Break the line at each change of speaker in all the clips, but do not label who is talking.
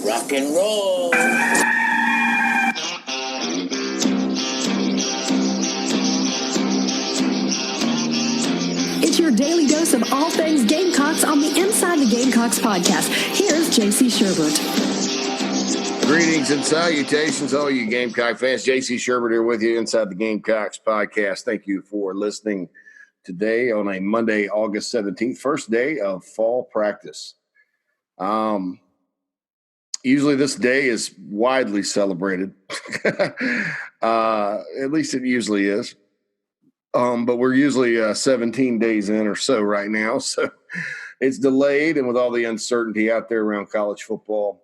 Rock and roll.
It's your daily dose of all things Gamecocks on the Inside the Gamecocks Podcast. Here's JC Shurburtt.
Greetings and salutations, all you Gamecock fans. JC Shurburtt here with you inside the Gamecocks Podcast. Thank you for listening today on a Monday, August 17th, first day of fall practice. Usually this day is widely celebrated. At least it usually is. But we're usually 17 days in or so right now. So it's delayed, and with all the uncertainty out there around college football,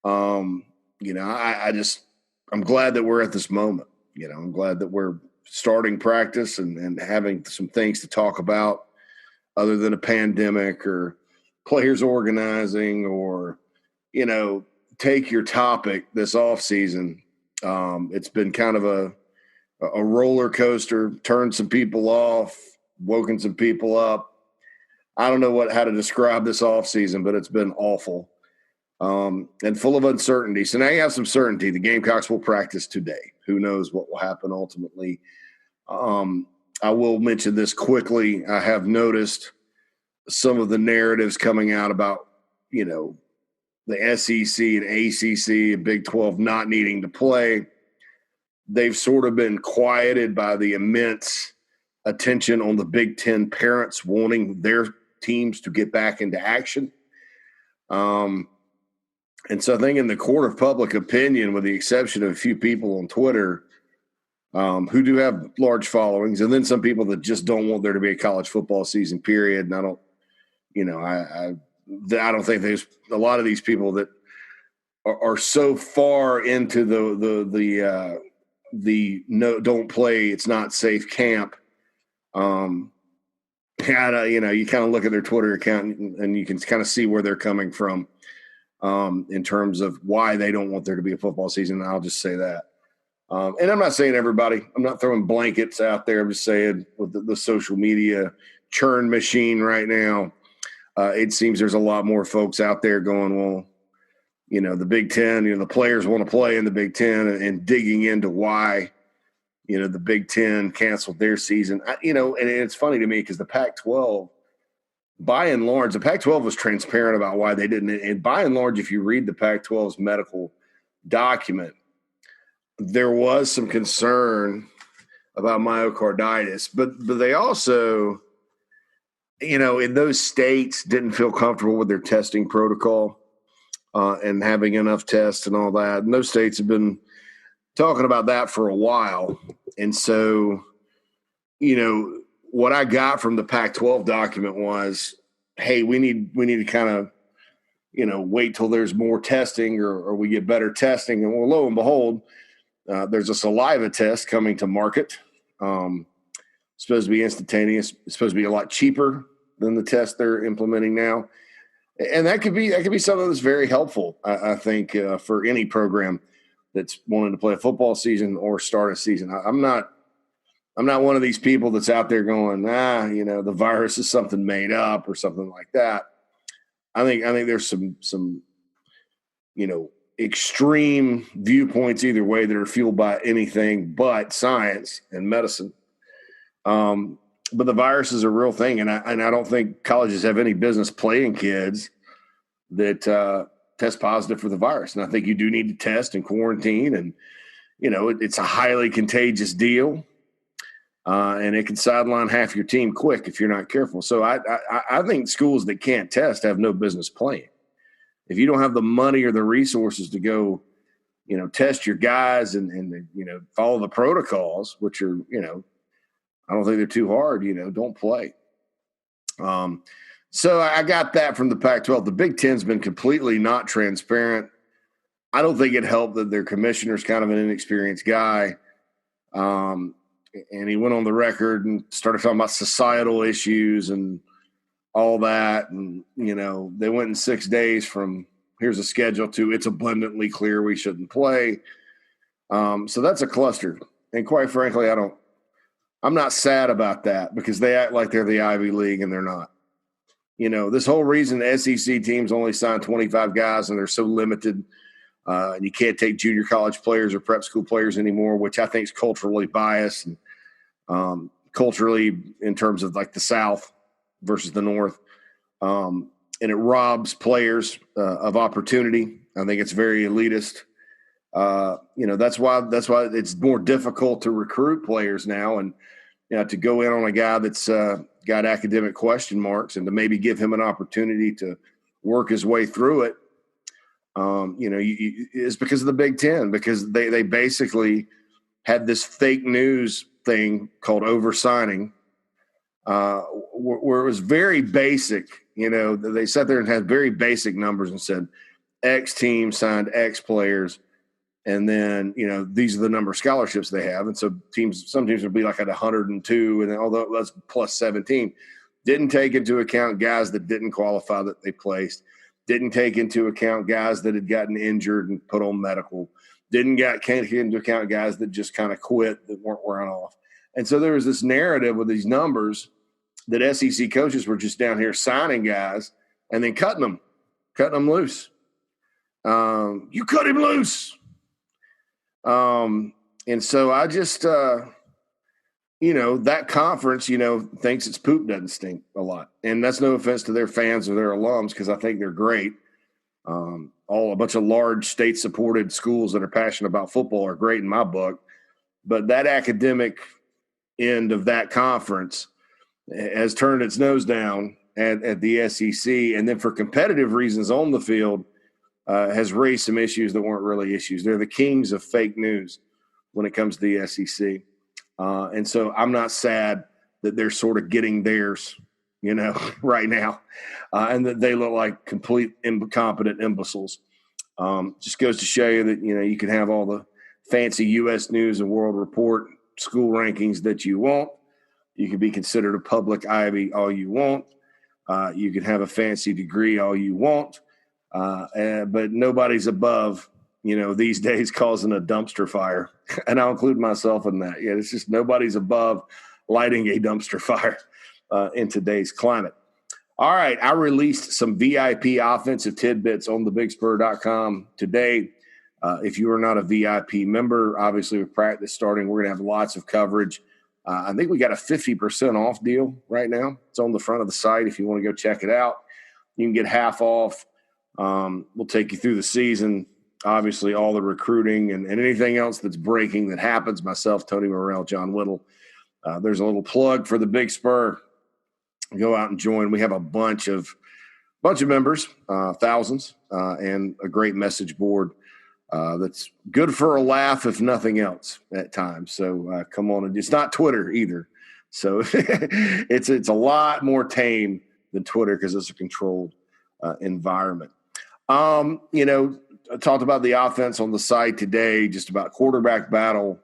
I'm glad that we're at this moment. I'm glad that we're starting practice and having some things to talk about other than a pandemic or players organizing or, take your topic this off season. It's been kind of a roller coaster, turned some people off, woken some people up. I don't know how to describe this off season, but it's been awful. And full of uncertainty. So now you have some certainty. The Gamecocks will practice today. Who knows what will happen ultimately. I will mention this quickly. I have noticed some of the narratives coming out about, the SEC and ACC and Big 12 not needing to play. They've sort of been quieted by the immense attention on the Big 10 parents wanting their teams to get back into action. And so I think in the court of public opinion, with the exception of a few people on Twitter who do have large followings, and then some people that just don't want there to be a college football season, period. And I don't think there's a lot of these people that are so far into the no, don't play, it's not safe camp. You kind of look at their Twitter account and you can kind of see where they're coming from. In terms of why they don't want there to be a football season. I'll just say that. And I'm not saying everybody. I'm not throwing blankets out there. I'm just saying with the social media churn machine right now, it seems there's a lot more folks out there going, well, the Big Ten, the players want to play in the Big Ten and digging into why, the Big Ten canceled their season. And it's funny to me because the Pac-12, by and large, the Pac-12 was transparent about why they didn't. And by and large, if you read the Pac-12's medical document, there was some concern about myocarditis. But they also, in those states didn't feel comfortable with their testing protocol and having enough tests and all that. And those states have been talking about that for a while. And so, what I got from the Pac-12 document was, hey, we need to kind of, wait till there's more testing or we get better testing. And well, lo and behold, there's a saliva test coming to market. It's supposed to be instantaneous. It's supposed to be a lot cheaper than the test they're implementing now. And that could be something that's very helpful, I think, for any program that's wanting to play a football season or start a season. I'm not one of these people that's out there going, the virus is something made up or something like that. I think there's some extreme viewpoints either way that are fueled by anything but science and medicine. But the virus is a real thing, and I don't think colleges have any business playing kids that test positive for the virus. And I think you do need to test and quarantine, and it's a highly contagious deal. And it can sideline half your team quick if you're not careful. So I think schools that can't test have no business playing. If you don't have the money or the resources to go, test your guys and follow the protocols, which are, I don't think they're too hard, don't play. So I got that from the Pac-12. The Big Ten's been completely not transparent. I don't think it helped that their commissioner's kind of an inexperienced guy. And he went on the record and started talking about societal issues and all that. And, they went in 6 days from here's a schedule to it's abundantly clear we shouldn't play. So that's a cluster. And quite frankly, I'm not sad about that because they act like they're the Ivy League and they're not. This whole reason the SEC teams only sign 25 guys and they're so limited, and you can't take junior college players or prep school players anymore, which I think is culturally biased and culturally in terms of like the South versus the North. And it robs players of opportunity. I think it's very elitist. That's why it's more difficult to recruit players now, and to go in on a guy that's got academic question marks and to maybe give him an opportunity to work his way through it. It's because of the Big Ten, because they basically had this fake news thing called oversigning, where it was very basic. They sat there and had very basic numbers and said X team signed X players. And then, these are the number of scholarships they have. And so some teams would be like at 102, and then, although that's plus 17, didn't take into account guys that didn't qualify that they placed, didn't take into account guys that had gotten injured and put on medical, can't take into account guys that just kind of quit, that weren't wearing off. And so there was this narrative with these numbers that SEC coaches were just down here signing guys and then cutting them loose. You cut him loose. And so I just, that conference, thinks its poop doesn't stink a lot. And that's no offense to their fans or their alums, because I think they're great. A bunch of large state-supported schools that are passionate about football are great in my book. But that academic end of that conference has turned its nose down at the SEC. And then for competitive reasons on the field, has raised some issues that weren't really issues. They're the kings of fake news when it comes to the SEC. And so I'm not sad that they're sort of getting theirs, right now, and that they look like complete incompetent imbeciles. Just goes to show you that, you can have all the fancy U.S. News and World Report school rankings that you want. You can be considered a public Ivy all you want. You can have a fancy degree all you want. But nobody's above, these days causing a dumpster fire. And I'll include myself in that. Yeah, it's just nobody's above lighting a dumpster fire in today's climate. All right, I released some VIP offensive tidbits on thebigspur.com today. If you are not a VIP member, obviously with practice starting, we're going to have lots of coverage. I think we got a 50% off deal right now. It's on the front of the site if you want to go check it out. You can get half off. We'll take you through the season, obviously all the recruiting and anything else that's breaking that happens. Myself, Tony Morrell, John Whittle. There's a little plug for the Big Spur. Go out and join. We have a bunch of members, thousands, and a great message board that's good for a laugh, if nothing else, at times. So come on, and it's not Twitter either. So it's a lot more tame than Twitter because it's a controlled environment. I talked about the offense on the site today, just about quarterback battle,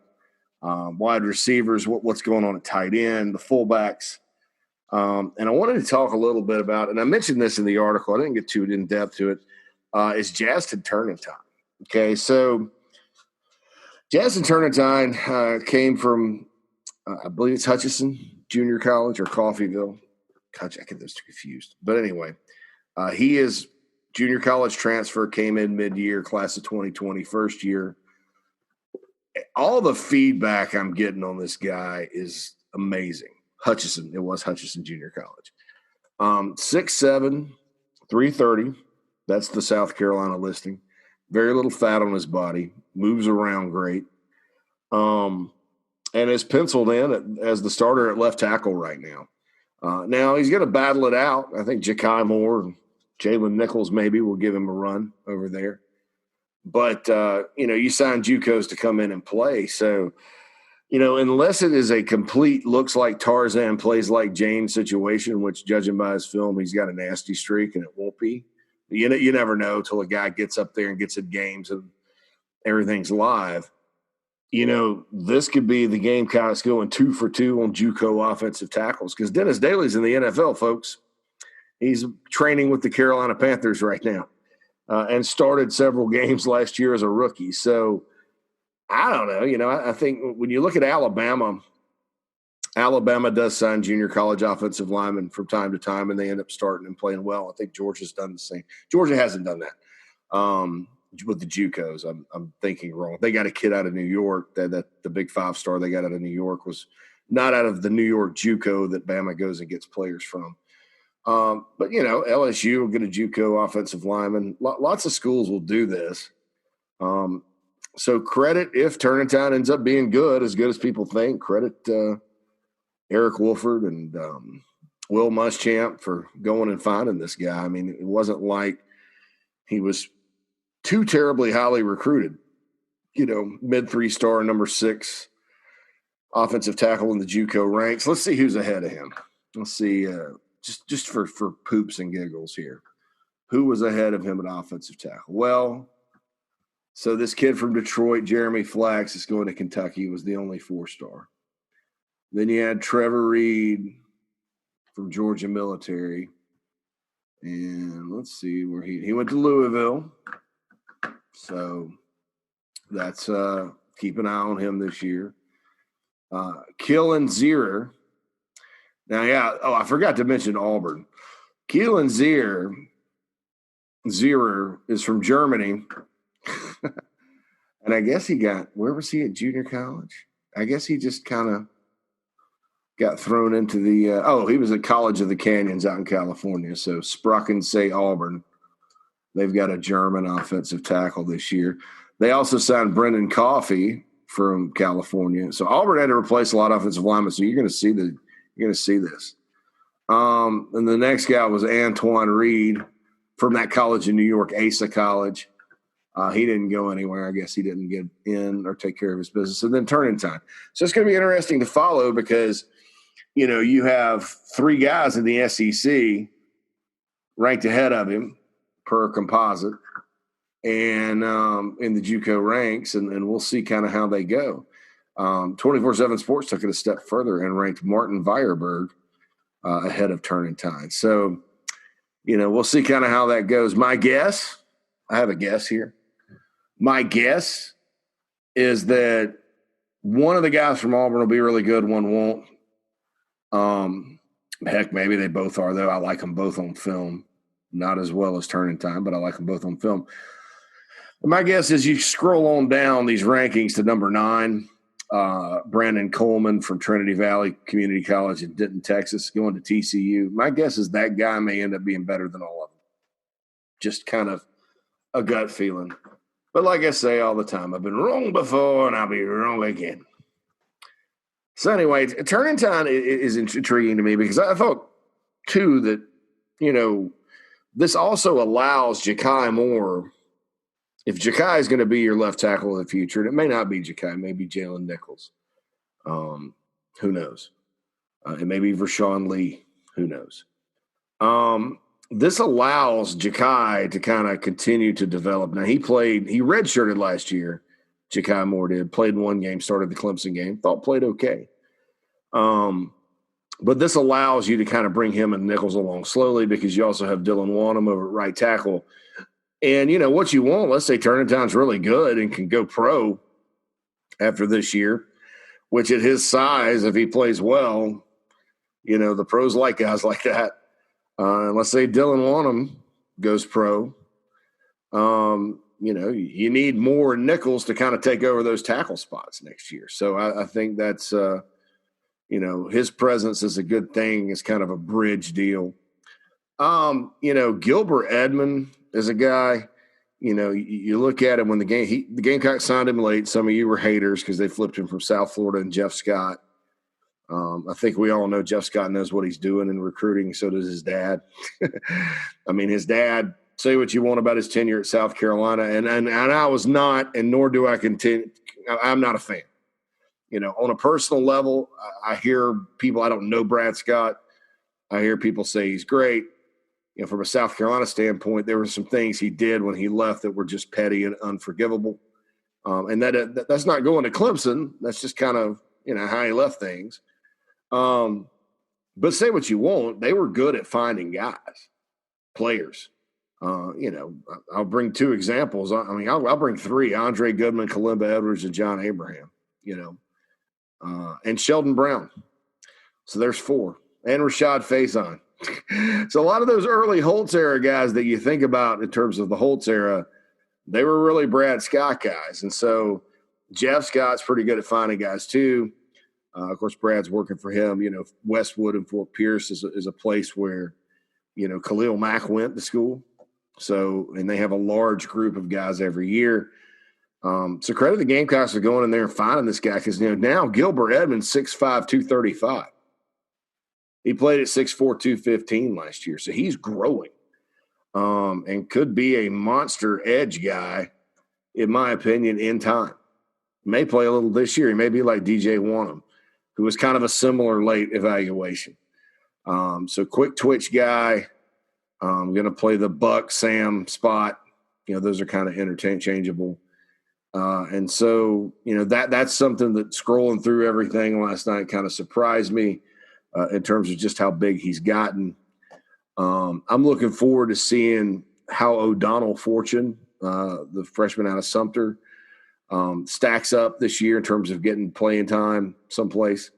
wide receivers, what's going on at tight end, the fullbacks. And I wanted to talk a little bit about, and I mentioned this in the article, I didn't get too in depth to it, is Justin Turnentine. Okay, so Justin Turnentine came from, I believe it's Hutchinson Junior College or Coffeyville. God, I get those two confused. But anyway, he is junior college transfer, came in mid-year, class of 2020, first year. All the feedback I'm getting on this guy is amazing. It was Hutchinson Junior College. 6'7", 330. That's the South Carolina listing. Very little fat on his body. Moves around great. And is penciled in as the starter at left tackle right now. Now he's going to battle it out. I think Ja'Kai Moore and Jalen Nichols maybe will give him a run over there. But, you sign JUCOs to come in and play. So, unless it is a complete looks like Tarzan, plays like Jane situation, which judging by his film, he's got a nasty streak and it won't be. You never know till a guy gets up there and gets in games and everything's live. This could be the Gamecocks going 2 for 2 on JUCO offensive tackles because Dennis Daly's in the NFL, folks. He's training with the Carolina Panthers right now and started several games last year as a rookie. So I don't know. I think when you look at Alabama, Alabama does sign junior college offensive linemen from time to time, and they end up starting and playing well. I think Georgia's done the same. Georgia hasn't done that with the JUCOs. I'm thinking wrong. They got a kid out of New York that the big 5-star they got out of New York was not out of the New York JUCO that Bama goes and gets players from. But, LSU will get a JUCO offensive lineman. Lots of schools will do this. So credit if Turnitin ends up being good as people think. Credit Eric Wolford and Will Muschamp for going and finding this guy. I mean, it wasn't like he was too terribly highly recruited. Mid 3-star, number 6 offensive tackle in the JUCO ranks. Let's see who's ahead of him. Let's see, just for poops and giggles here. Who was ahead of him at offensive tackle? Well, so this kid from Detroit, Jeremy Flax, is going to Kentucky, was the only 4-star. Then you had Trevor Reed from Georgia Military. And let's see where he went to Louisville. So that's keep an eye on him this year. Keelan Zierer. Now, I forgot to mention Auburn. Keelan Zierer is from Germany. And I guess where was he at junior college? I guess he just kind of got thrown into he was at College of the Canyons out in California. So Sprackensee Auburn. They've got a German offensive tackle this year. They also signed Brendan Coffey from California. So Auburn had to replace a lot of offensive linemen. So you're going to see this. And the next guy was Antoine Reed from that college in New York, Asa College. He didn't go anywhere. I guess he didn't get in or take care of his business. And then Turnitin. So it's going to be interesting to follow because, you have 3 guys in the SEC ranked ahead of him per composite and in the JUCO ranks, and we'll see kind of how they go. 24/7 Sports took it a step further and ranked Martin Weierberg ahead of Turnitin. So, we'll see kind of how that goes. My guess, I have a guess here. My guess is that one of the guys from Auburn will be really good, one won't. Heck, maybe they both are, though. I like them both on film. Not as well as Turnitin, but I like them both on film. My guess is you scroll on down these rankings to number 9, Brandon Coleman from Trinity Valley Community College in Denton, Texas, going to TCU. My guess is that guy may end up being better than all of them. Just kind of a gut feeling. But like I say all the time, I've been wrong before and I'll be wrong again. So anyway, Turnitin is intriguing to me because I thought, too, that, this also allows Ja'Kai Moore. If Ja'Kai is going to be your left tackle in the future, and it may not be Ja'Kai, it may be Jalen Nichols. Who knows? It may be Vershawn Lee. Who knows? This allows Ja'Kai to kind of continue to develop. Now, he redshirted last year. Ja'Kai Moore did. Played one game, started the Clemson game. Thought played okay. But this allows you to kind of bring him and Nichols along slowly because you also have Dylan Wanham over at right tackle. And, what you want, let's say Turnitin's really good and can go pro after this year, which at his size, if he plays well, the pros like guys like that. Let's say Dylan Wanham goes pro. You need more Nichols to kind of take over those tackle spots next year. So I think that's, his presence is a good thing. It's kind of a bridge deal. Gilbert Edmond is a guy, you look at him when the Gamecocks signed him late. Some of you were haters because they flipped him from South Florida and Jeff Scott. I think we all know Jeff Scott knows what he's doing in recruiting. So does his dad. I mean, his dad, say what you want about his tenure at South Carolina. And I was not, and nor do I continue. I'm not a fan. On a personal level, I hear people, I don't know Brad Scott. I hear people say he's great. From a South Carolina standpoint, there were some things he did when he left that were just petty and unforgivable. And that's not going to Clemson. That's just kind of, how he left things. But say what you want, they were good at finding guys, players. I'll bring 2 examples. I'll bring 3: Andre Goodman, Kalimba Edwards, and John Abraham. And Sheldon Brown. So there's 4. And Rashad Faison. So a lot of those early Holtz era guys that you think about in terms of the Holtz era, they were really Brad Scott guys. And so Jeff Scott's pretty good at finding guys too. Of course, Brad's working for him. Westwood and Fort Pierce is a place where, Khalil Mack went to school. So, and they have a large group of guys every year. So credit the Gamecocks for going in there and finding this guy because, now Gilbert Edmonds, 6'5", 235. He played at 6'4", 215 last year. So he's growing and could be a monster edge guy, in my opinion, in time. May play a little this year. He may be like DJ Wanham, who was kind of a similar late evaluation. So quick twitch guy. Going to play the Buck, Sam spot. Those are kind of interchangeable. And so, that's something that scrolling through everything last night kind of surprised me in terms of just how big he's gotten. I'm looking forward to seeing how O'Donnell Fortune, the freshman out of Sumter, stacks up this year in terms of getting playing time someplace.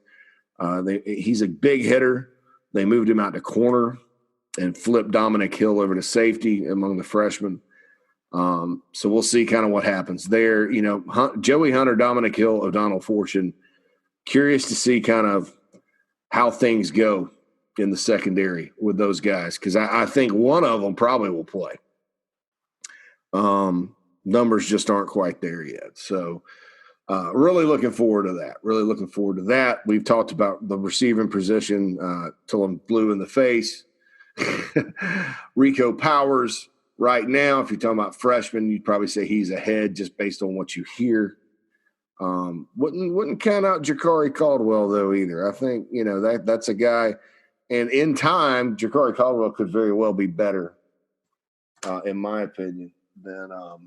He's a big hitter. They moved him out to corner and flipped Dominic Hill over to safety among the freshmen. So we'll see kind of what happens there. Joey Hunter, Dominic Hill, O'Donnell Fortune, curious to see kind of how things go in the secondary with those guys because I think one of them probably will play. Numbers just aren't quite there yet. So really looking forward to that. We've talked about the receiving position till I'm blue in the face. Rico Powers right now, if you're talking about freshmen, you'd probably say he's ahead just based on what you hear. Wouldn't count out Jakari Caldwell though either. I think that's a guy, and in time, Jakari Caldwell could very well be better, in my opinion, than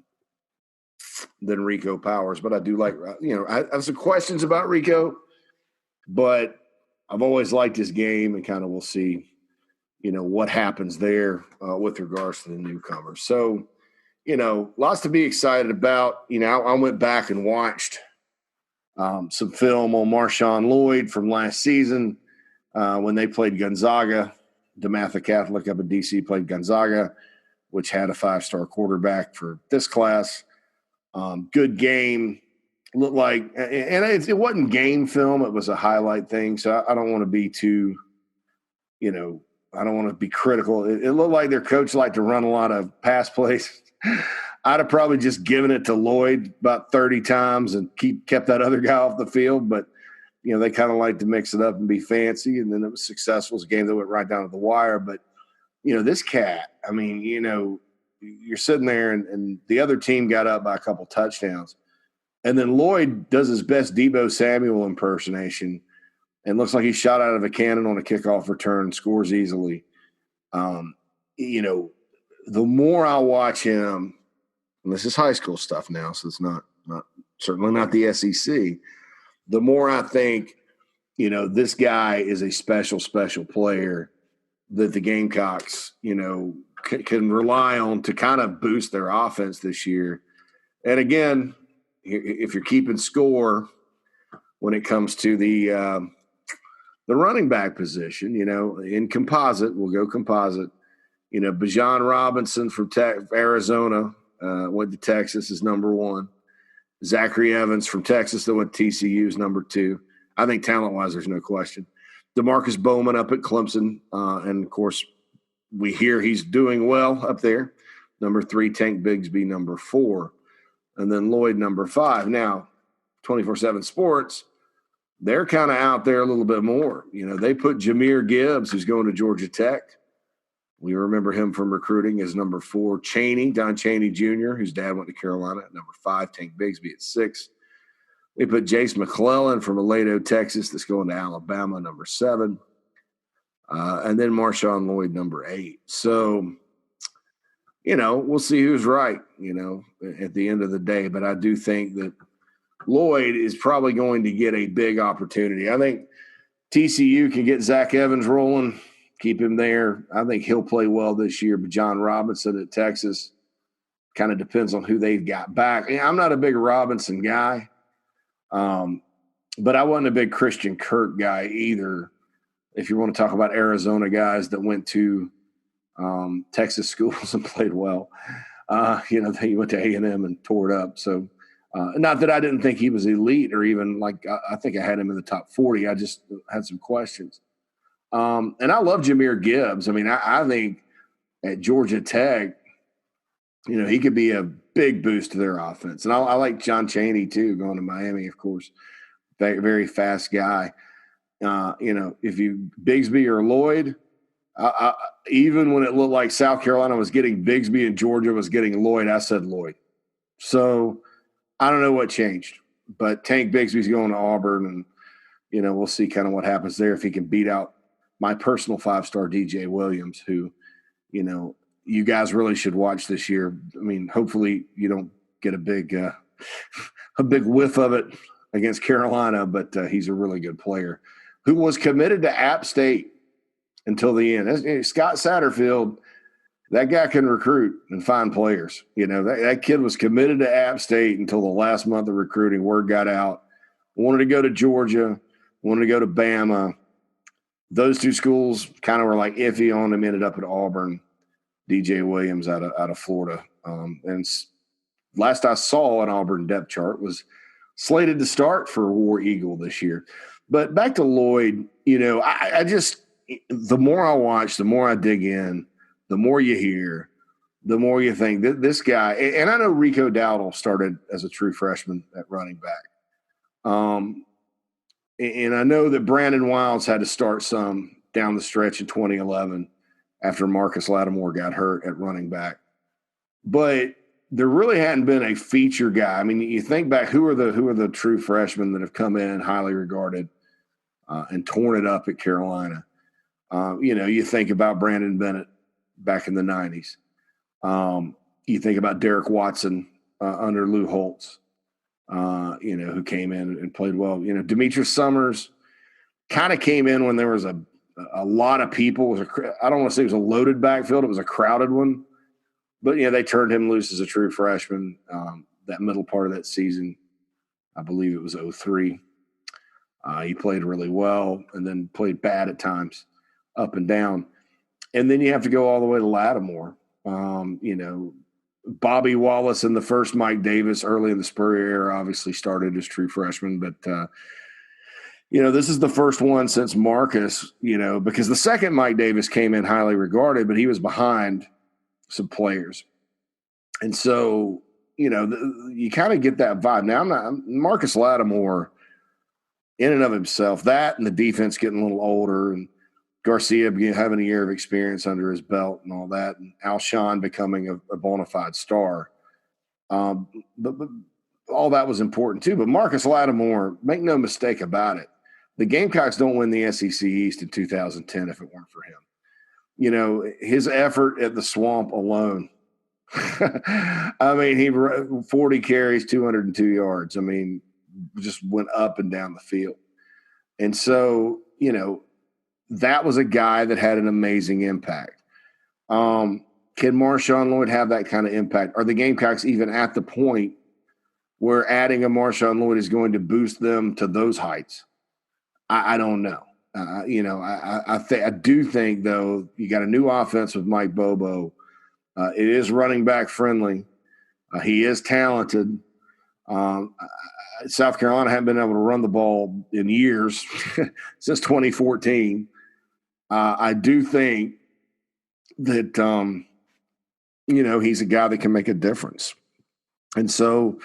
Rico Powers. But I do like I have some questions about Rico, but I've always liked his game, and kind of we'll see what happens there with regards to the newcomers. So lots to be excited about. I went back and watched some film on Marshawn Lloyd from last season when they played Gonzaga. DeMatha Catholic up in D.C. played Gonzaga, which had a 5-star quarterback for this class. Good game. Looked like – and it wasn't game film. It was a highlight thing. So I don't want to be too I don't want to be critical. It looked like their coach liked to run a lot of pass plays. I'd have probably just given it to Lloyd about 30 times and kept that other guy off the field. But, they kind of like to mix it up and be fancy. And then it was successful. It was a game that went right down to the wire. But, this cat, I mean, you're sitting there and the other team got up by a couple touchdowns. And then Lloyd does his best Debo Samuel impersonation and looks like he shot out of a cannon on a kickoff return, scores easily. The more I watch him, and this is high school stuff now, so it's not certainly not the SEC, the more I think, this guy is a special player that the Gamecocks, can rely on to kind of boost their offense this year. And again, if you're keeping score when it comes to the running back position, in composite, we'll go composite. Bijan Robinson from Arizona went to Texas is number 1. Zachary Evans from Texas that went to TCU is number 2. I think talent-wise, there's no question. DeMarcus Bowman up at Clemson, and of course, we hear he's doing well up there. Number 3, Tank Bigsby, number 4, and then Lloyd, number 5. Now, 24/7 Sports, they're kind of out there a little bit more. They put Jahmyr Gibbs, who's going to Georgia Tech. We remember him from recruiting as number 4. Don Chaney Jr., whose dad went to Carolina, at number 5. Tank Bigsby at 6. They put Jace McClellan from Aledo, Texas, that's going to Alabama, number 7. And then Marshawn Lloyd, number 8. So, we'll see who's right, at the end of the day. But I do think that Lloyd is probably going to get a big opportunity. I think TCU can get Zach Evans rolling, keep him there. I think he'll play well this year. But John Robinson at Texas kind of depends on who they've got back. I'm not a big Robinson guy, but I wasn't a big Christian Kirk guy either if you want to talk about Arizona guys that went to Texas schools and played well, he went to A&M and tore it up. So not that I didn't think he was elite or even I think I had him in the top 40. I just had some questions. And I love Jahmyr Gibbs. I mean, I think at Georgia Tech, he could be a big boost to their offense. And I like John Chaney too, going to Miami, of course. Very, very fast guy. If you Bigsby or Lloyd, even when it looked like South Carolina was getting Bigsby and Georgia was getting Lloyd, I said Lloyd. So I don't know what changed, but Tank Bigsby's going to Auburn, and we'll see kind of what happens there if he can beat out my personal 5-star DJ Williams, who you guys really should watch this year. I mean, hopefully you don't get a big whiff of it against Carolina, but he's a really good player who was committed to App State until the end. Scott Satterfield, that guy can recruit and find players. That kid was committed to App State until the last month of recruiting. Word got out. Wanted to go to Georgia, wanted to go to Bama. Those two schools kind of were like iffy on him, ended up at Auburn. DJ Williams out of Florida. And last I saw an Auburn depth chart was slated to start for War Eagle this year. But back to Lloyd, I just – the more I watch, the more I dig in, the more you hear, the more you think this guy – and I know Rico Dowdle started as a true freshman at running back. And I know that Brandon Wilds had to start some down the stretch in 2011 after Marcus Lattimore got hurt at running back. But there really hadn't been a feature guy. I mean, you think back, who are the true freshmen that have come in highly regarded and torn it up at Carolina? You think about Brandon Bennett back in the 90s. You think about Derek Watson under Lou Holtz, who came in and played well. Demetrius Summers kind of came in when there was a lot of people. I don't want to say it was a loaded backfield. It was a crowded one. But, they turned him loose as a true freshman that middle part of that season. I believe it was 2003. He played really well and then played bad at times, up and down. And then you have to go all the way to Lattimore. Bobby Wallace and the first Mike Davis early in the Spurrier era obviously started as true freshmen. But, this is the first one since Marcus, because the second Mike Davis came in highly regarded, but he was behind some players. And so, you kind of get that vibe. Now, Marcus Lattimore in and of himself, that and the defense getting a little older and Garcia having a year of experience under his belt and all that, and Alshon becoming a bona fide star. But all that was important too. But Marcus Lattimore, make no mistake about it, the Gamecocks don't win the SEC East in 2010 if it weren't for him. His effort at the Swamp alone. I mean, he 40 carries, 202 yards. I mean, just went up and down the field. And so, that was a guy that had an amazing impact. Can Marshawn Lloyd have that kind of impact? Are the Gamecocks even at the point where adding a Marshawn Lloyd is going to boost them to those heights? I don't know. I do think, though, you got a new offense with Mike Bobo. It is running back friendly. He is talented. South Carolina hadn't been able to run the ball in years, since 2014. I do think that, he's a guy that can make a difference. And so,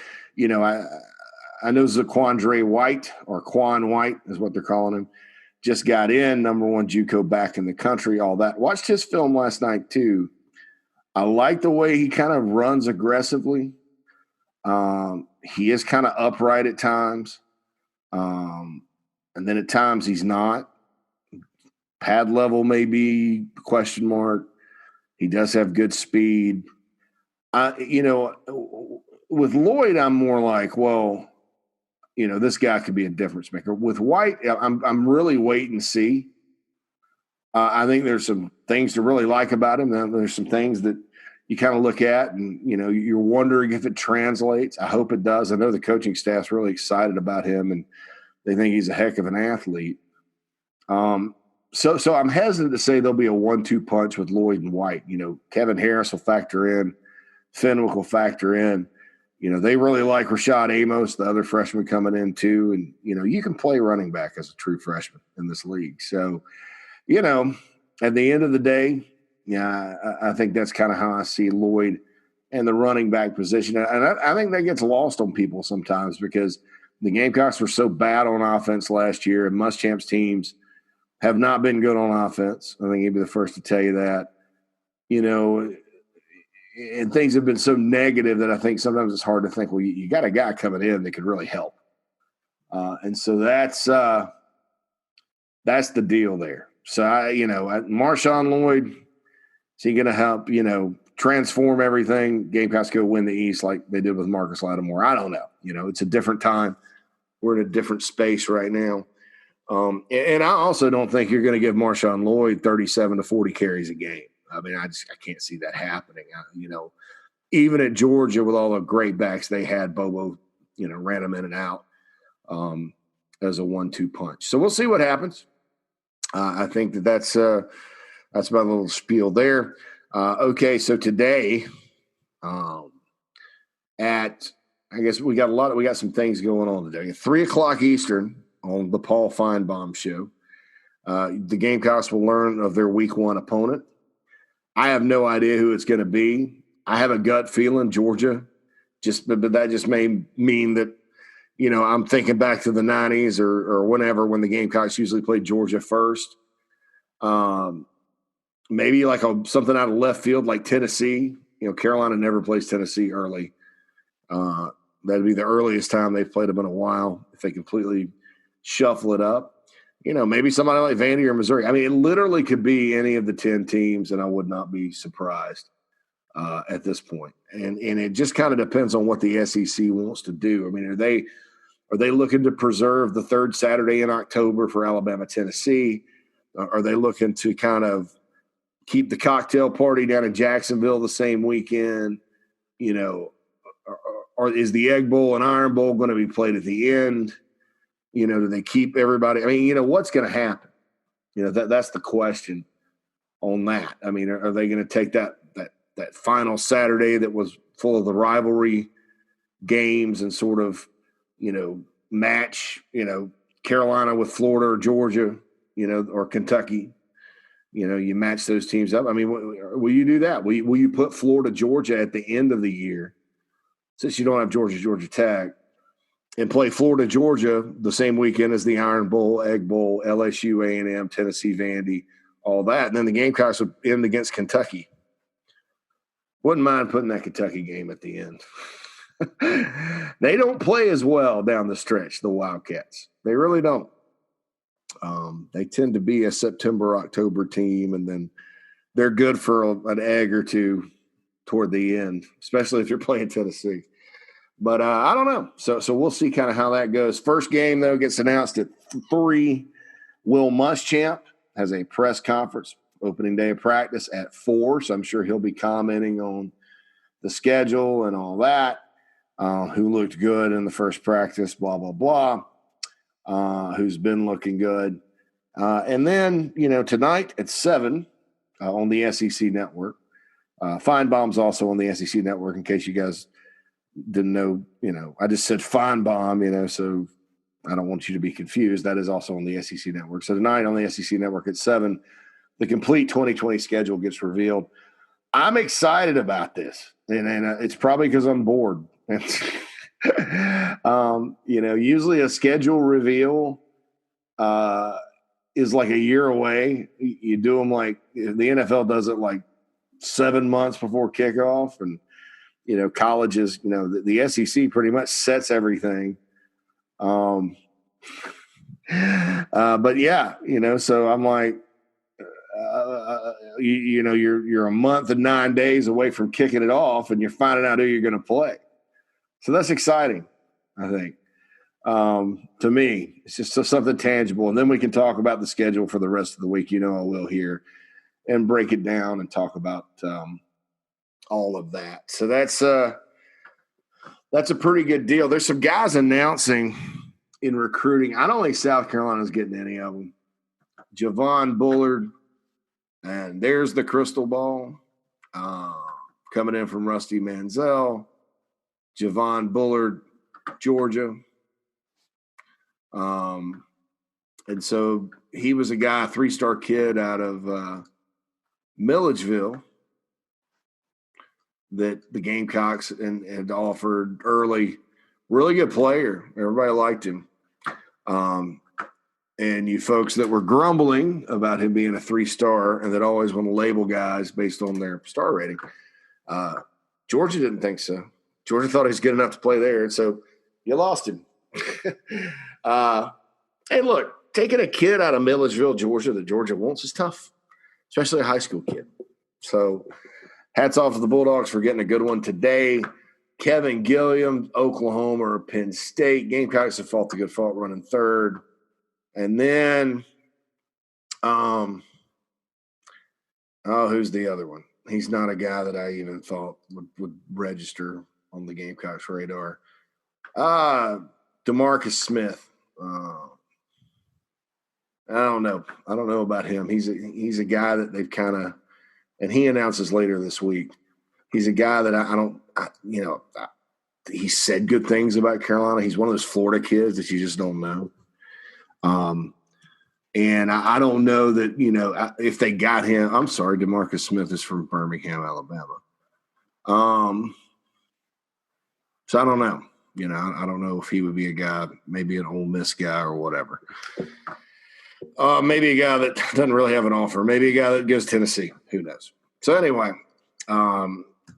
I know Zaquandre White, or Quan White is what they're calling him, just got in, number one JUCO back in the country, all that. Watched his film last night too. I like the way he kind of runs aggressively. He is kind of upright at times. And then at times he's not. Pad level may be question mark. He does have good speed. With Lloyd, I'm more like, well, this guy could be a difference maker. With White, I'm really wait and see. I think there's some things to really like about him. There's some things that you kind of look at and, you're wondering if it translates. I hope it does. I know the coaching staff's really excited about him and they think he's a heck of an athlete. So I'm hesitant to say there'll be a 1-2 punch with Lloyd and White. Kevin Harris will factor in, Fenwick will factor in. They really like Rashad Amos, the other freshman coming in too. And, you can play running back as a true freshman in this league. So, at the end of the day, I think that's kind of how I see Lloyd and the running back position. And I think that gets lost on people sometimes because the Gamecocks were so bad on offense last year, and Muschamp's teams have not been good on offense. I think he'd be the first to tell you that. And things have been so negative that I think sometimes it's hard to think, well, you got a guy coming in that could really help. And so that's the deal there. So, Marshawn Lloyd, is he going to help, transform everything? Gamecocks go win the East like they did with Marcus Lattimore. I don't know. It's a different time. We're in a different space right now. And I also don't think you're going to give Marshawn Lloyd 37 to 40 carries a game. I mean, I can't see that happening. Even at Georgia with all the great backs they had, Bobo, ran them in and out as a 1-2 punch. So we'll see what happens. I think that's my little spiel there. Okay, so today I guess we got some things going on today. 3:00 Eastern on the Paul Feinbaum Show. The Gamecocks will learn of their Week 1 opponent. I have no idea who it's going to be. I have a gut feeling Georgia, but that just may mean that, I'm thinking back to the 90s or whenever when the Gamecocks usually played Georgia first. Maybe like something out of left field like Tennessee. Carolina never plays Tennessee early. That'd be the earliest time they've played them in a while if they completely shuffle it up. Maybe somebody like Vandy or Missouri. I mean, it literally could be any of the 10 teams, and I would not be surprised at this point. And it just kind of depends on what the SEC wants to do. I mean, are they looking to preserve the third Saturday in October for Alabama, Tennessee? Are they looking to kind of keep the cocktail party down in Jacksonville the same weekend? Or is the Egg Bowl and Iron Bowl going to be played at the end? Do they keep everybody? I mean, what's going to happen? That's the question on that. I mean, are they going to take that final Saturday that was full of the rivalry games and sort of, match, Carolina with Florida or Georgia, or Kentucky? You match those teams up. I mean, will you do that? Will you put Florida, Georgia at the end of the year, since you don't have Georgia Tech, and play Florida, Georgia the same weekend as the Iron Bowl, Egg Bowl, LSU, A&M, Tennessee, Vandy, all that. And then the Gamecocks would end against Kentucky. Wouldn't mind putting that Kentucky game at the end. They don't play as well down the stretch, the Wildcats. They really don't. They tend to be a September, October team, and then they're good for an egg or two toward the end, especially if you're playing Tennessee. But I don't know. So we'll see kind of how that goes. First game, though, gets announced at 3:00. Will Muschamp has a press conference, opening day of practice at 4:00. So I'm sure he'll be commenting on the schedule and all that, who looked good in the first practice, blah, blah, blah, who's been looking good. And then, tonight at 7 on the SEC Network. Feinbaum's also on the SEC Network, in case you guys didn't know, I just said Feinbaum, so I don't want you to be confused. That is also on the SEC Network. So tonight on the SEC Network at 7, the complete 2020 schedule gets revealed. I'm excited about this, and it's probably because I'm bored. Usually a schedule reveal is like a year away. You do them like the NFL does it like 7 months before kickoff, and colleges, the SEC pretty much sets everything. But yeah, so I'm like, you're a month and 9 days away from kicking it off, and you're finding out who you're going to play. So that's exciting, I think. To me, it's just something tangible. And then we can talk about the schedule for the rest of the week. I will here, and break it down and talk about all of that. So that's a pretty good deal. There's some guys announcing in recruiting. I don't think South Carolina's getting any of them. Javon Bullard, and there's the crystal ball coming in from Rusty Manziel. Javon Bullard, Georgia. And so he was a guy, a 3-star kid out of Milledgeville that the Gamecocks had offered early. Really good player. Everybody liked him. And you folks that were grumbling about him being a 3-star and that always want to label guys based on their star rating, Georgia didn't think so. Georgia thought he was good enough to play there, and so you lost him. Hey, look, taking a kid out of Milledgeville, Georgia, that Georgia wants is tough, especially a high school kid. So hats off to the Bulldogs for getting a good one today. Kevin Gilliam, Oklahoma or Penn State. Gamecocks have fought the good fight running third. And then, who's the other one? He's not a guy that I even thought would register on the Gamecocks radar. DeMarcus Smith. I don't know. I don't know about him. He's a guy that they've kind of, and he announces later this week. He's a guy that he said good things about Carolina. He's one of those Florida kids that you just don't know. And I don't know that, if they got him. I'm sorry, DeMarcus Smith is from Birmingham, Alabama. So I don't know. I don't know if he would be a guy, maybe an Ole Miss guy or whatever. Maybe a guy that doesn't really have an offer. Maybe a guy that goes Tennessee. Who knows? So anyway,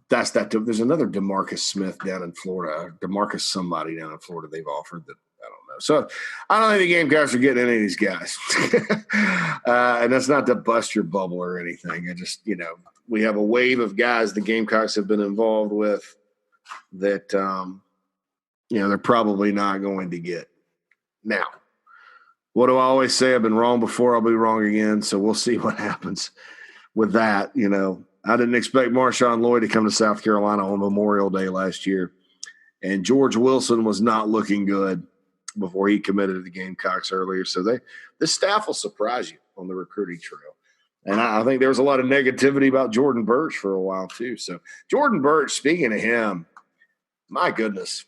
that's that. There's another DeMarcus Smith down in Florida. DeMarcus somebody down in Florida they've offered that I don't know. So I don't think the Gamecocks are getting any of these guys. And that's not to bust your bubble or anything. I just, we have a wave of guys the Gamecocks have been involved with that, they're probably not going to get. Now, what do I always say? I've been wrong before. I'll be wrong again. So we'll see what happens with that. I didn't expect Marshawn Lloyd to come to South Carolina on Memorial Day last year. And George Wilson was not looking good before he committed to the Gamecocks earlier. So this staff will surprise you on the recruiting trail. And I think there was a lot of negativity about Jordan Birch for a while too. So Jordan Birch, speaking of him, my goodness,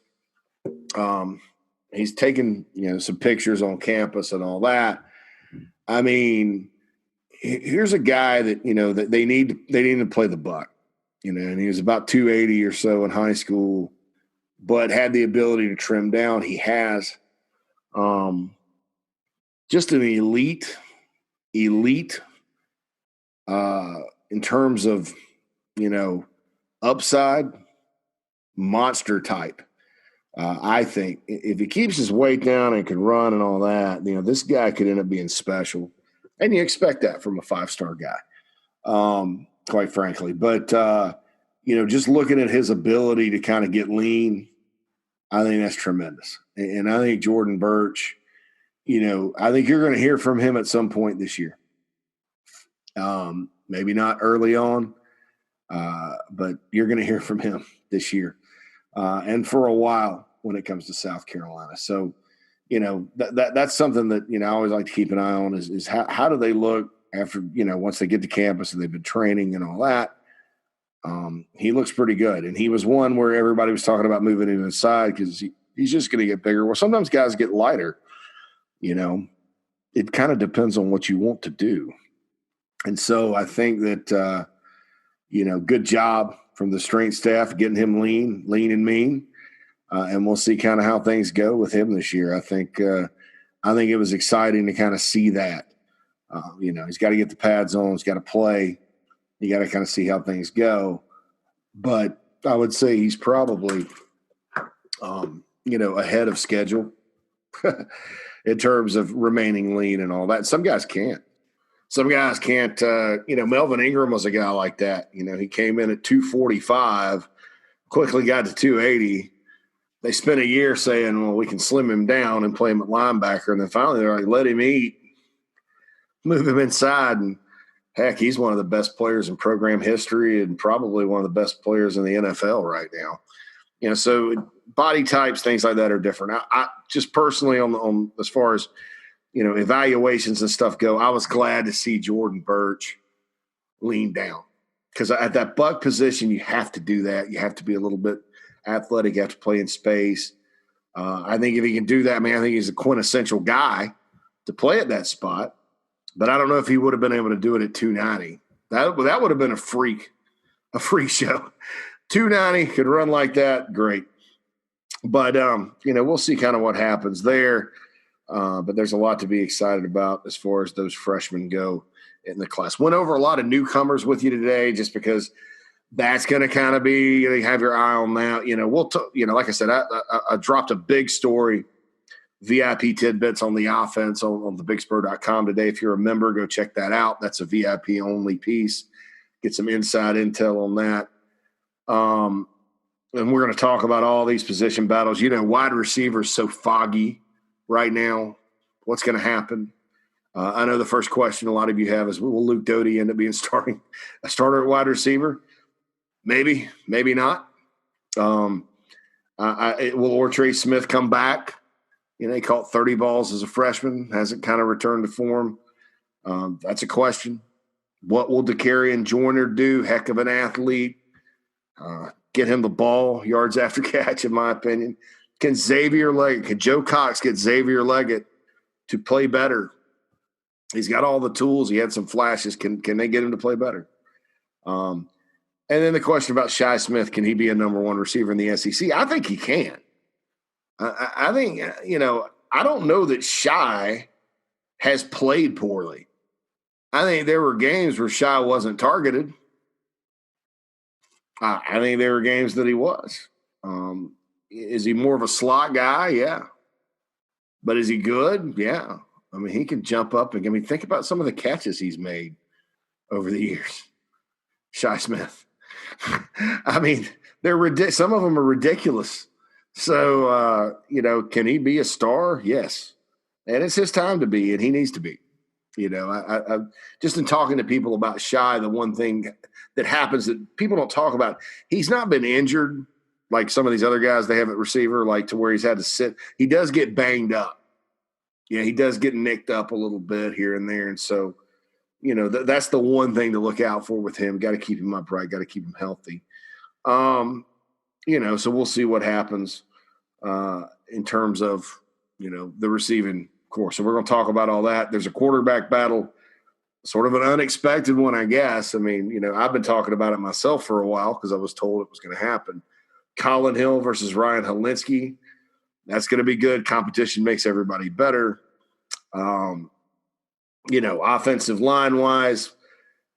he's taken, some pictures on campus and all that. I mean, here's a guy that, that they need to play the buck, and he was about 280 or so in high school, but had the ability to trim down. He has just an elite in terms of, upside, monster type. I think if he keeps his weight down and can run and all that, this guy could end up being special. And you expect that from a 5-star guy, quite frankly. But, just looking at his ability to kind of get lean, I think that's tremendous. And I think Jordan Birch, I think you're going to hear from him at some point this year. Maybe not early on, but you're going to hear from him this year and for a while when it comes to South Carolina. So, that's something that, I always like to keep an eye on is how do they look after, once they get to campus and they've been training and all that. He looks pretty good. And he was one where everybody was talking about moving him inside because he's just going to get bigger. Well, sometimes guys get lighter, it kind of depends on what you want to do. And so I think that, good job from the strength staff, getting him lean and mean. And we'll see kind of how things go with him this year. I think it was exciting to kind of see that. He's got to get the pads on. He's got to play. You got to kind of see how things go. But I would say he's probably, ahead of schedule in terms of remaining lean and all that. Some guys can't. Some guys can't. Melvin Ingram was a guy like that. He came in at 245, quickly got to 280. They spent a year saying, well, we can slim him down and play him at linebacker. And then finally they're like, let him eat, move him inside. And heck, he's one of the best players in program history and probably one of the best players in the NFL right now. So body types, things like that are different. I just personally on as far as, evaluations and stuff go, I was glad to see Jordan Birch lean down, because at that buck position, you have to do that. You have to be a little bit athletic. You have to play in space. I think if he can do that, man, I think he's a quintessential guy to play at that spot. But I don't know if he would have been able to do it at 290. That would have been a freak show. 290 could run like that, great. But we'll see kind of what happens there. But there's a lot to be excited about as far as those freshmen go in the class. Went over a lot of newcomers with you today, just because that's going to kind of be, have your eye on that. Like I said, I dropped a big story, VIP tidbits on the offense on thebigspur.com today. If you're a member, go check that out. That's a VIP only piece. Get some inside intel on that. And we're going to talk about all these position battles. Wide receiver is so foggy right now. What's going to happen? I know the first question a lot of you have is, will Luke Doty end up being a starter at wide receiver? Maybe, maybe not. Will Ortre Smith come back? He caught 30 balls as a freshman, hasn't kind of returned to form. That's a question. What will Dakarian Joyner do? Heck of an athlete. Get him the ball, yards after catch, in my opinion. Can Joe Cox get Xavier Leggett to play better? He's got all the tools. He had some flashes. Can they get him to play better? And then the question about Shi Smith, can he be a number one receiver in the SEC? I think he can. I think, I don't know that Shi has played poorly. I think there were games where Shi wasn't targeted. I think there were games that he was. Is he more of a slot guy? Yeah. But is he good? Yeah. He can jump up. Think about some of the catches he's made over the years. Shi Smith. Some of them are ridiculous. So, can he be a star? Yes. And it's his time to be, and he needs to be. I just in talking to people about Shi, the one thing that happens that people don't talk about, he's not been injured like some of these other guys they have at receiver, like to where he's had to sit. He does get banged up. Yeah, he does get nicked up a little bit here and there. And so, that's the one thing to look out for with him. Got to keep him upright, got to keep him healthy. So we'll see what happens in terms of, the receiving course. So we're going to talk about all that. There's a quarterback battle, sort of an unexpected one, I guess. I've been talking about it myself for a while because I was told it was going to happen. Colin Hill versus Ryan Holinsky. That's going to be good. Competition makes everybody better. Offensive line-wise,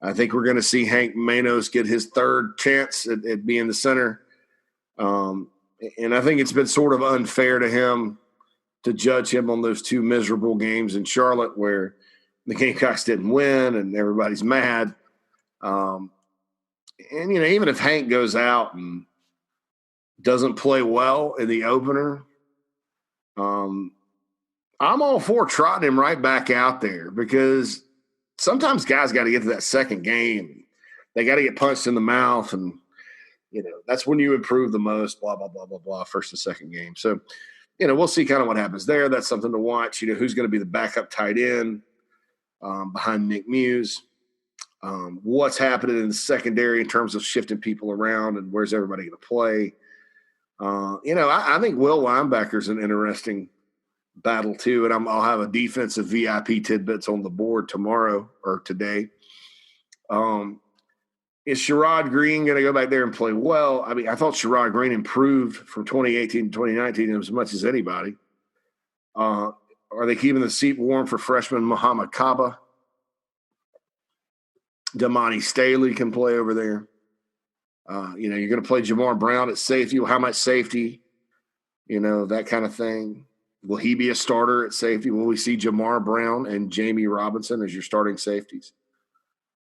I think we're going to see Hank Manos get his third chance at being the center. And I think it's been sort of unfair to him to judge him on those two miserable games in Charlotte where the Gamecocks didn't win and everybody's mad. Even if Hank goes out and doesn't play well in the opener, I'm all for trotting him right back out there, because sometimes guys got to get to that second game. They got to get punched in the mouth, and, that's when you improve the most, blah, blah, blah, blah, blah, first and second game. So, we'll see kind of what happens there. That's something to watch. Who's going to be the backup tight end behind Nick Muse. What's happening in the secondary in terms of shifting people around and where's everybody going to play. I think Will linebacker is an interesting battle too, and I'll have a defensive VIP tidbits on the board tomorrow or today. Is Sherrod Green going to go back there and play well? I thought Sherrod Green improved from 2018 to 2019 as much as anybody. Are they keeping the seat warm for freshman Muhammad Kaba? Damani Staley can play over there. You're going to play Jamar Brown at safety. Well, how much safety? That kind of thing. Will he be a starter at safety? Will we see Jamar Brown and Jamie Robinson as your starting safeties?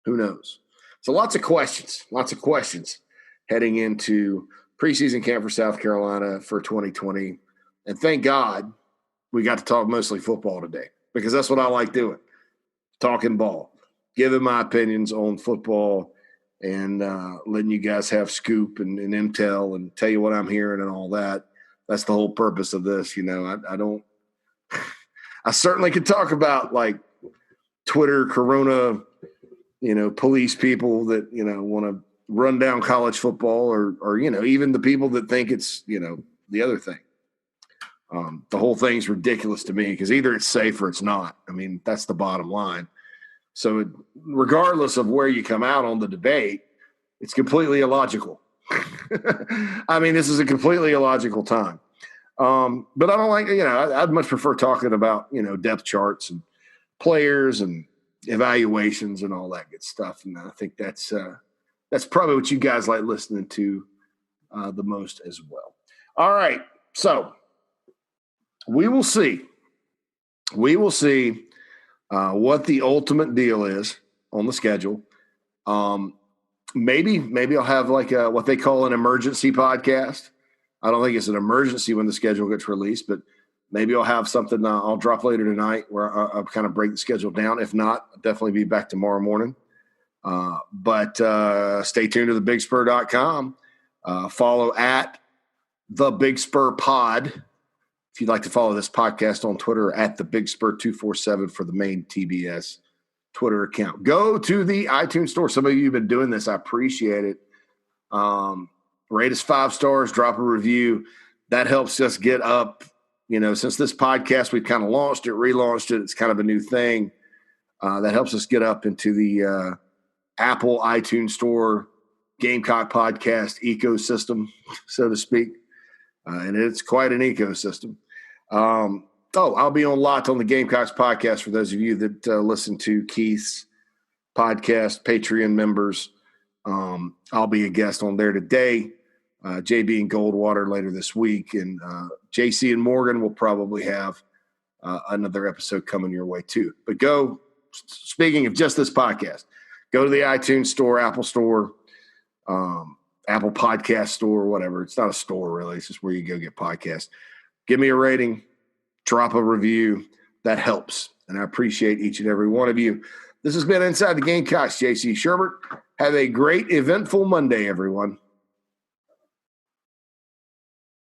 Who knows? So lots of questions heading into preseason camp for South Carolina for 2020. And thank God we got to talk mostly football today, because that's what I like doing, talking ball, giving my opinions on football and letting you guys have scoop and intel and tell you what I'm hearing and all that. That's the whole purpose of this. I I certainly could talk about like Twitter, Corona, police people that, want to run down college football or, even the people that think it's, the other thing. The whole thing's ridiculous to me because either it's safe or it's not. I mean, that's the bottom line. So regardless of where you come out on the debate, it's completely illogical. I mean, this is a completely illogical time. But I don't like, I'd much prefer talking about, depth charts and players and evaluations and all that good stuff. And I think that's probably what you guys like listening to the most as well. All right. So we will see. What the ultimate deal is on the schedule. Maybe I'll have like what they call an emergency podcast. I don't think it's an emergency when the schedule gets released, but maybe I'll have something I'll drop later tonight where I'll kind of break the schedule down. If not, I'll definitely be back tomorrow morning. But stay tuned to thebigspur.com. Follow at the Big Spur Pod. If you'd like to follow this podcast on Twitter, at the Big Spur 247 for the main TBS Twitter account. Go to the iTunes store. Some of you have been doing this. I appreciate it. Rate us 5 stars, drop a review. That helps us get up. Since this podcast, we've kind of relaunched it. It's kind of a new thing. That helps us get up into the Apple iTunes store, Gamecock podcast ecosystem, so to speak. And it's quite an ecosystem. I'll be on Locked on the Gamecocks podcast for those of you that listen to Keith's podcast, Patreon members. I'll be a guest on there today. JB and Goldwater later this week. And JC and Morgan will probably have another episode coming your way too. But speaking of just this podcast, go to the iTunes store, Apple store, Apple Podcast Store, whatever. It's not a store, really. It's just where you go get podcasts. Give me a rating. Drop a review. That helps. And I appreciate each and every one of you. This has been Inside the Gamecocks. JC Shurburtt. Have a great, eventful Monday, everyone.